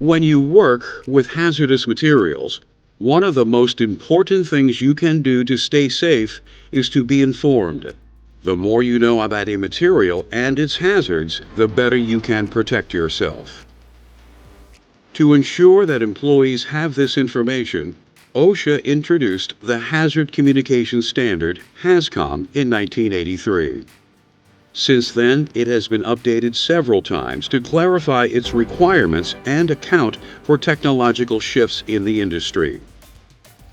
When you work with hazardous materials, one of the most important things you can do to stay safe is to be informed. The more you know about a material and its hazards, the better you can protect yourself. To ensure that employees have this information, OSHA introduced the Hazard Communication Standard, HAZCOM, in 1983. Since then, it has been updated several times to clarify its requirements and account for technological shifts in the industry.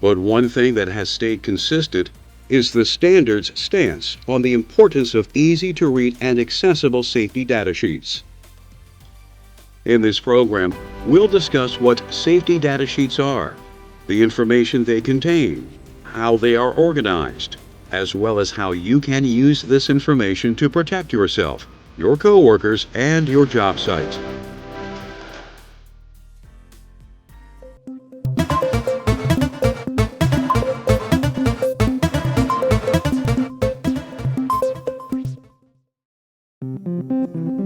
But one thing that has stayed consistent is the standard's stance on the importance of easy-to-read and accessible safety data sheets. In this program, we'll discuss what safety data sheets are, the information they contain, how they are organized, as well as how you can use this information to protect yourself, your coworkers, and your job site.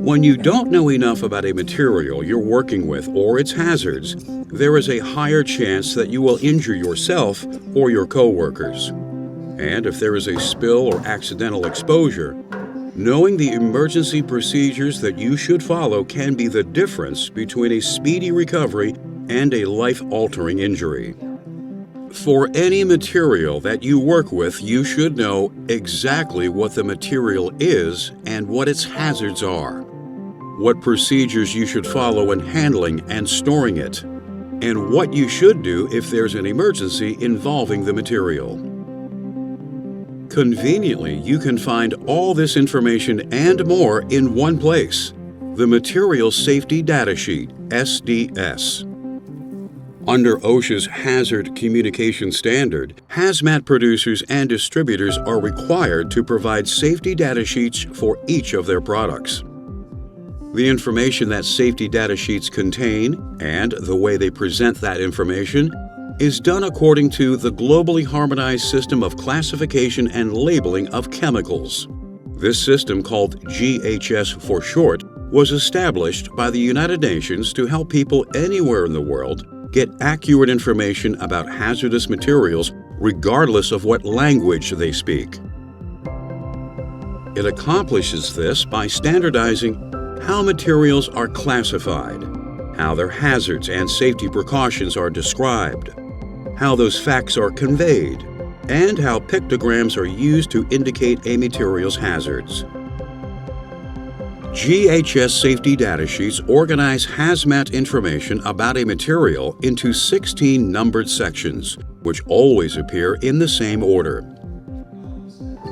When you don't know enough about a material you're working with or its hazards, there is a higher chance that you will injure yourself or your coworkers. And if there is a spill or accidental exposure, knowing the emergency procedures that you should follow can be the difference between a speedy recovery and a life-altering injury. For any material that you work with, you should know exactly what the material is and what its hazards are, what procedures you should follow in handling and storing it, and what you should do if there's an emergency involving the material. Conveniently, you can find all this information and more in one place, the Material Safety Data Sheet, SDS. Under OSHA's Hazard Communication Standard, hazmat producers and distributors are required to provide safety data sheets for each of their products. The information that safety data sheets contain, and the way they present that information, is done according to the Globally Harmonized System of Classification and Labeling of Chemicals. This system, called GHS for short, was established by the United Nations to help people anywhere in the world get accurate information about hazardous materials regardless of what language they speak. It accomplishes this by standardizing how materials are classified, how their hazards and safety precautions are described, how those facts are conveyed, and how pictograms are used to indicate a material's hazards. GHS safety data sheets organize hazmat information about a material into 16 numbered sections, which always appear in the same order.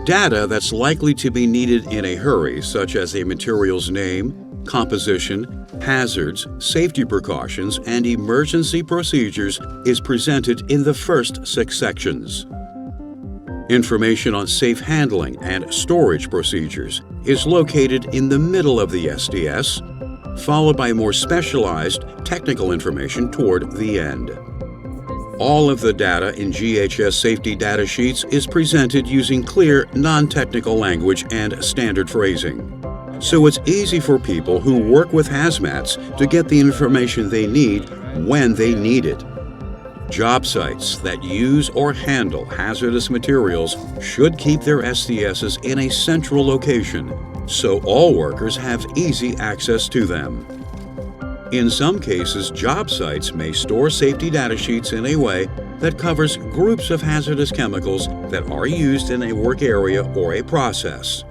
Data that's likely to be needed in a hurry, such as a material's name, composition, hazards, safety precautions, and emergency procedures, is presented in the first 6 sections. Information on safe handling and storage procedures is located in the middle of the SDS, followed by more specialized technical information toward the end. All of the data in GHS safety data sheets is presented using clear, non-technical language and standard phrasing. So it's easy for people who work with hazmats to get the information they need when they need it. Job sites that use or handle hazardous materials should keep their SDSs in a central location, so all workers have easy access to them. In some cases, job sites may store safety data sheets in a way that covers groups of hazardous chemicals that are used in a work area or a process.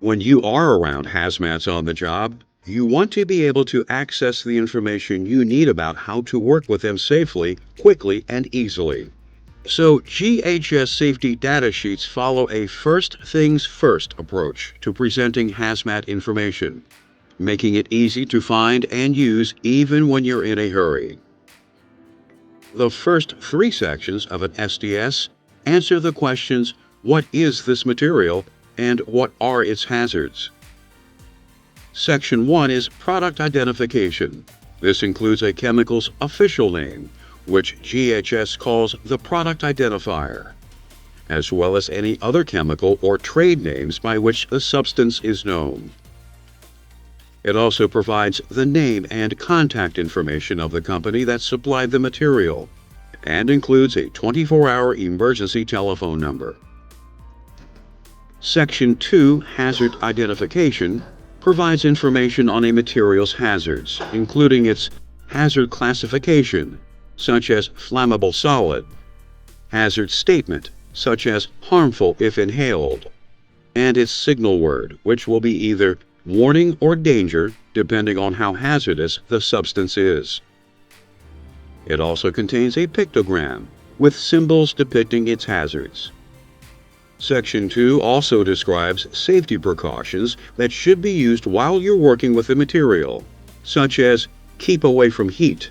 When you are around hazmats on the job, you want to be able to access the information you need about how to work with them safely, quickly, and easily. So GHS safety data sheets follow a first things first approach to presenting hazmat information, making it easy to find and use even when you're in a hurry. The first 3 sections of an SDS answer the questions, what is this material, and what are its hazards? Section 1 is product identification. This includes a chemical's official name, which GHS calls the product identifier, as well as any other chemical or trade names by which the substance is known. It also provides the name and contact information of the company that supplied the material, and includes a 24-hour emergency telephone number. Section 2, Hazard Identification, provides information on a material's hazards, including its hazard classification, such as flammable solid, hazard statement, such as harmful if inhaled, and its signal word, which will be either warning or danger, depending on how hazardous the substance is. It also contains a pictogram with symbols depicting its hazards. Section 2 also describes safety precautions that should be used while you're working with the material, such as keep away from heat,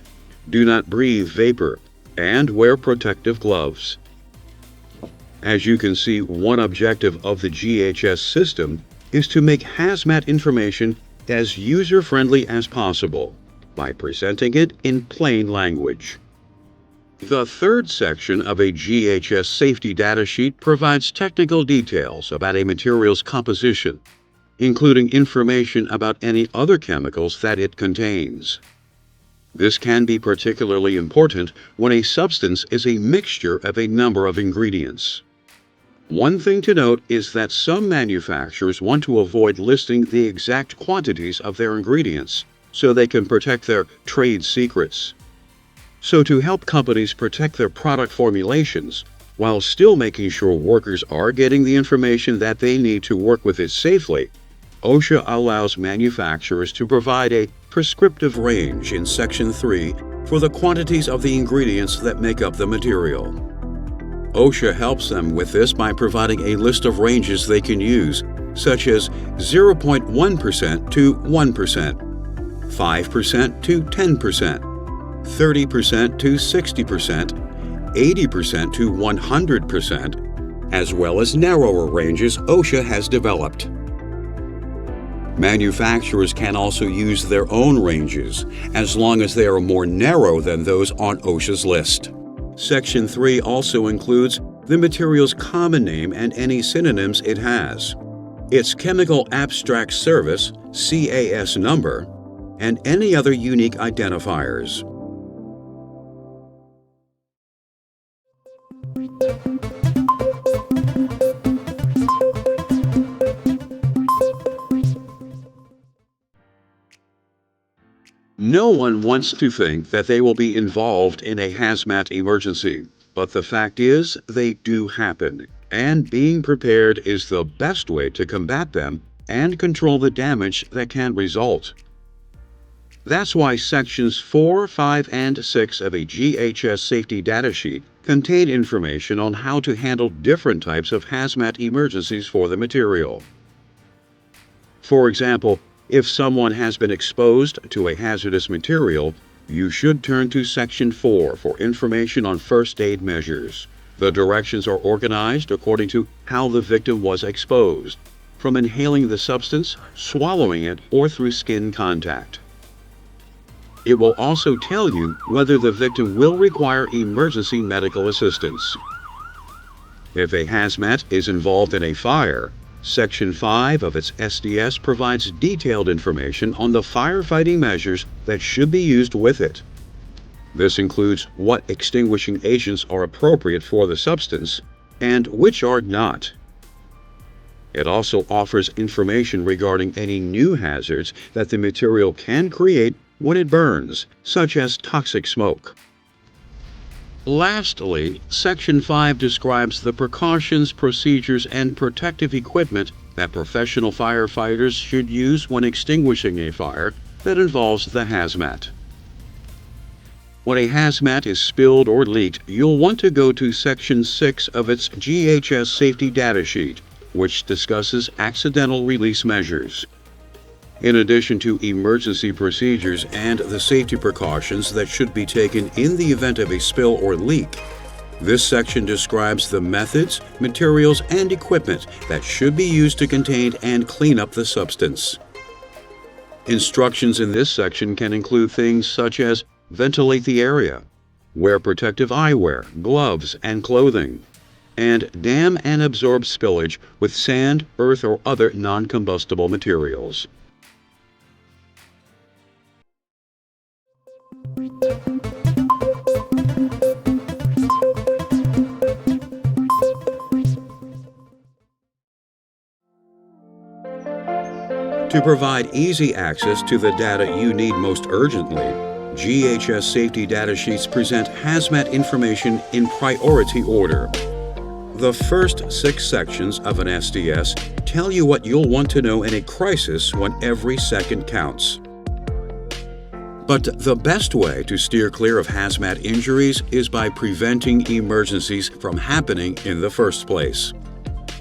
do not breathe vapor, and wear protective gloves. As you can see, one objective of the GHS system is to make hazmat information as user-friendly as possible by presenting it in plain language. The third section of a GHS safety data sheet provides technical details about a material's composition, including information about any other chemicals that it contains. This can be particularly important when a substance is a mixture of a number of ingredients. One thing to note is that some manufacturers want to avoid listing the exact quantities of their ingredients so they can protect their trade secrets. So to help companies protect their product formulations, while still making sure workers are getting the information that they need to work with it safely, OSHA allows manufacturers to provide a prescriptive range in Section 3 for the quantities of the ingredients that make up the material. OSHA helps them with this by providing a list of ranges they can use, such as 0.1% to 1%, 5% to 10%, 30% to 60%, 80% to 100%, as well as narrower ranges OSHA has developed. Manufacturers can also use their own ranges, as long as they are more narrow than those on OSHA's list. Section 3 also includes the material's common name and any synonyms it has, its Chemical Abstract Service (CAS) number, and any other unique identifiers. No one wants to think that they will be involved in a hazmat emergency, but the fact is they do happen, and being prepared is the best way to combat them and control the damage that can result. That's why Sections 4, 5, and 6 of a GHS safety data sheet contain information on how to handle different types of hazmat emergencies for the material. For example, if someone has been exposed to a hazardous material, you should turn to Section 4 for information on first aid measures. The directions are organized according to how the victim was exposed, from inhaling the substance, swallowing it, or through skin contact. It will also tell you whether the victim will require emergency medical assistance. If a hazmat is involved in a fire, Section 5 of its SDS provides detailed information on the firefighting measures that should be used with it. This includes what extinguishing agents are appropriate for the substance and which are not. It also offers information regarding any new hazards that the material can create when it burns, such as toxic smoke. Lastly, Section 5 describes the precautions, procedures, and protective equipment that professional firefighters should use when extinguishing a fire that involves the hazmat. When a hazmat is spilled or leaked, you'll want to go to Section 6 of its GHS safety data sheet, which discusses accidental release measures. In addition to emergency procedures and the safety precautions that should be taken in the event of a spill or leak, this section describes the methods, materials, and equipment that should be used to contain and clean up the substance. Instructions in this section can include things such as ventilate the area, Wear protective eyewear, gloves, and clothing. And dam and absorb spillage with sand, earth, or other non-combustible materials. To provide easy access to the data you need most urgently, GHS safety data sheets present hazmat information in priority order. The first 6 sections of an SDS tell you what you'll want to know in a crisis when every second counts. But the best way to steer clear of hazmat injuries is by preventing emergencies from happening in the first place.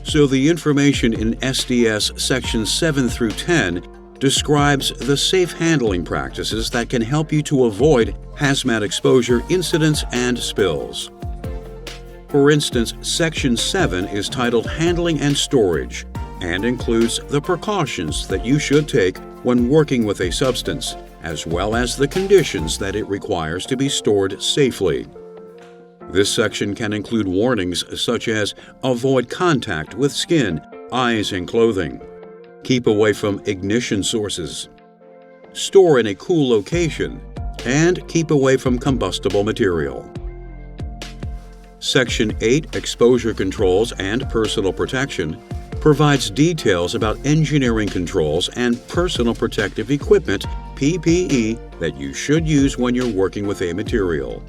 So the information in SDS sections 7 through 10 describes the safe handling practices that can help you to avoid hazmat exposure incidents and spills. For instance, section 7 is titled Handling and Storage and includes the precautions that you should take when working with a substance, as well as the conditions that it requires to be stored safely. This section can include warnings such as avoid contact with skin, eyes, and clothing, keep away from ignition sources, store in a cool location, and keep away from combustible material. Section 8, Exposure Controls and Personal Protection, provides details about engineering controls and personal protective equipment, PPE, that you should use when you're working with a material.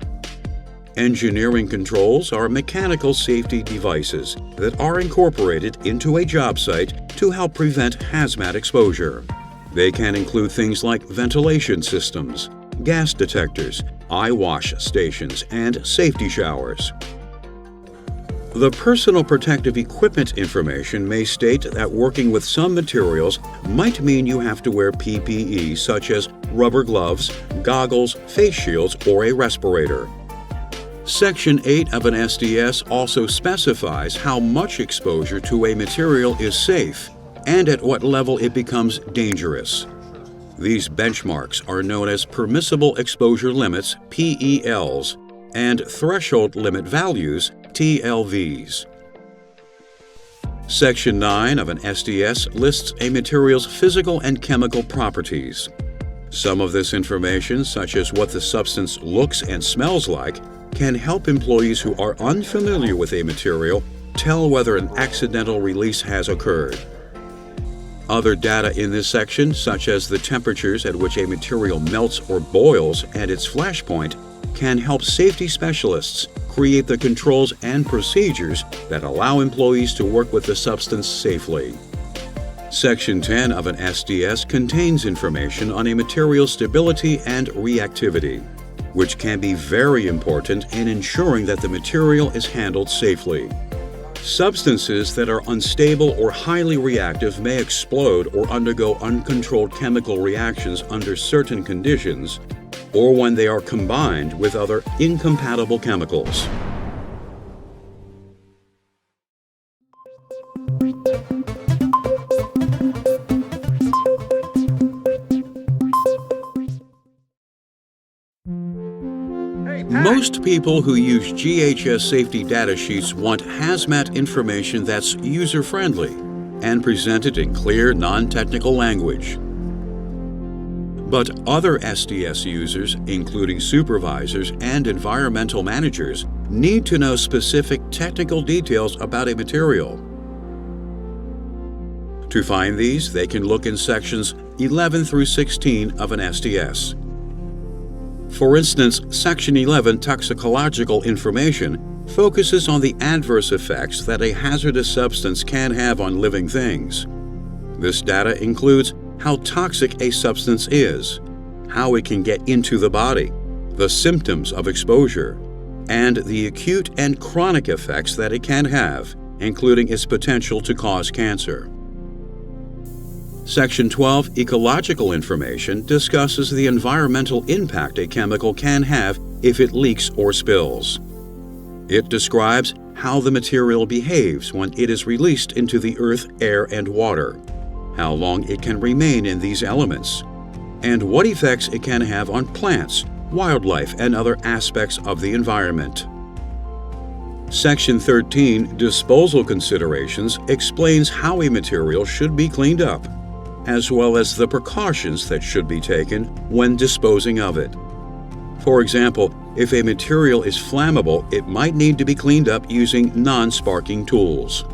Engineering controls are mechanical safety devices that are incorporated into a job site to help prevent hazmat exposure. They can include things like ventilation systems, gas detectors, eye wash stations, and safety showers. The personal protective equipment information may state that working with some materials might mean you have to wear PPE such as rubber gloves, goggles, face shields, or a respirator. Section 8 of an SDS also specifies how much exposure to a material is safe and at what level it becomes dangerous. These benchmarks are known as permissible exposure limits, PELs, and threshold limit values, TLVs. Section 9 of an SDS lists a material's physical and chemical properties. Some of this information, such as what the substance looks and smells like, can help employees who are unfamiliar with a material tell whether an accidental release has occurred. Other data in this section, such as the temperatures at which a material melts or boils and its flash point, can help safety specialists create the controls and procedures that allow employees to work with the substance safely. Section 10 of an SDS contains information on a material's stability and reactivity, which can be very important in ensuring that the material is handled safely. Substances that are unstable or highly reactive may explode or undergo uncontrolled chemical reactions under certain conditions, or when they are combined with other incompatible chemicals. Most people who use GHS safety data sheets want hazmat information that's user-friendly and presented in clear, non-technical language. But other SDS users, including supervisors and environmental managers, need to know specific technical details about a material. To find these, they can look in sections 11 through 16 of an SDS. For instance, Section 11, Toxicological Information, focuses on the adverse effects that a hazardous substance can have on living things. This data includes how toxic a substance is, how it can get into the body, the symptoms of exposure, and the acute and chronic effects that it can have, including its potential to cause cancer. Section 12, Ecological Information, discusses the environmental impact a chemical can have if it leaks or spills. It describes how the material behaves when it is released into the earth, air, and water, how long it can remain in these elements, and what effects it can have on plants, wildlife, and other aspects of the environment. Section 13, Disposal Considerations, explains how a material should be cleaned up, as well as the precautions that should be taken when disposing of it. For example, if a material is flammable, it might need to be cleaned up using non-sparking tools.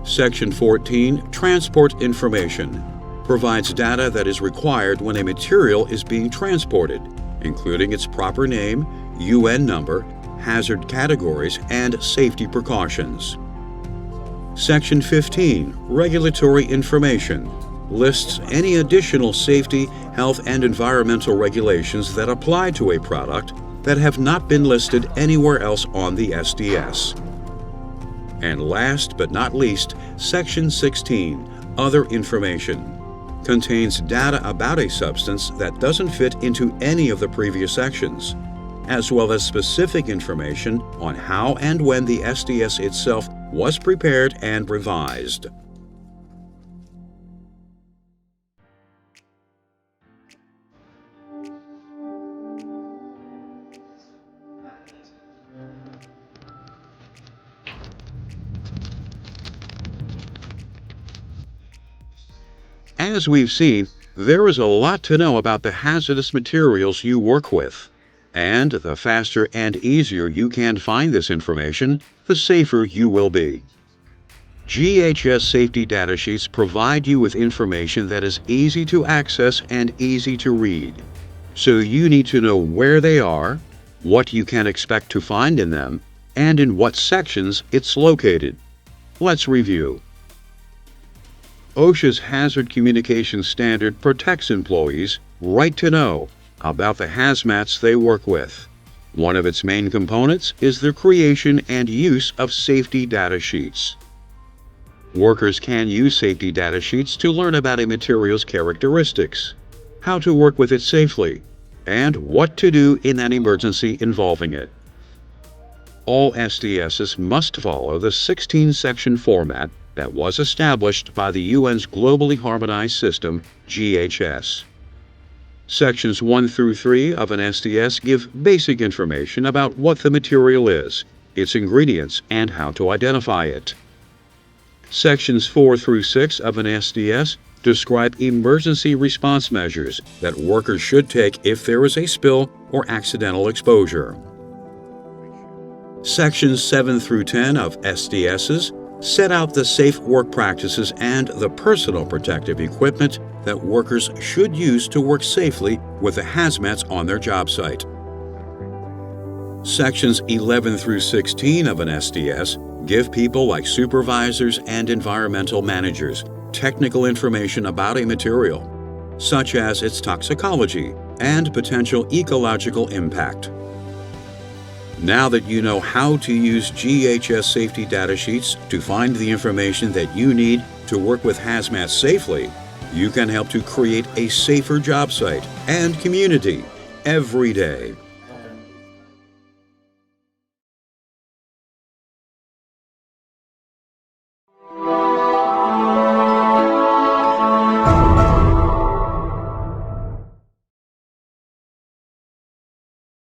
Section 14, Transport Information, provides data that is required when a material is being transported, including its proper name, UN number, hazard categories, and safety precautions. Section 15, Regulatory Information, lists any additional safety, health, and environmental regulations that apply to a product that have not been listed anywhere else on the SDS. And last but not least, Section 16, Other Information, contains data about a substance that doesn't fit into any of the previous sections, as well as specific information on how and when the SDS itself was prepared and revised. As we've seen, there is a lot to know about the hazardous materials you work with. And the faster and easier you can find this information, the safer you will be. GHS safety data sheets provide you with information that is easy to access and easy to read. So you need to know where they are, what you can expect to find in them, and in what sections it's located. Let's review. OSHA's Hazard Communication Standard protects employees' right to know about the hazmats they work with. One of its main components is the creation and use of safety data sheets. Workers can use safety data sheets to learn about a material's characteristics, how to work with it safely, and what to do in an emergency involving it. All SDSs must follow the 16-section format that was established by the UN's Globally Harmonized System, GHS. Sections 1 through 3 of an SDS give basic information about what the material is, its ingredients, and how to identify it. Sections 4 through 6 of an SDS describe emergency response measures that workers should take if there is a spill or accidental exposure. Sections 7 through 10 of SDSs set out the safe work practices and the personal protective equipment that workers should use to work safely with the hazmats on their job site. Sections 11 through 16 of an SDS give people like supervisors and environmental managers technical information about a material, such as its toxicology and potential ecological impact. Now that you know how to use GHS safety data sheets to find the information that you need to work with hazmat safely, you can help to create a safer job site and community every day.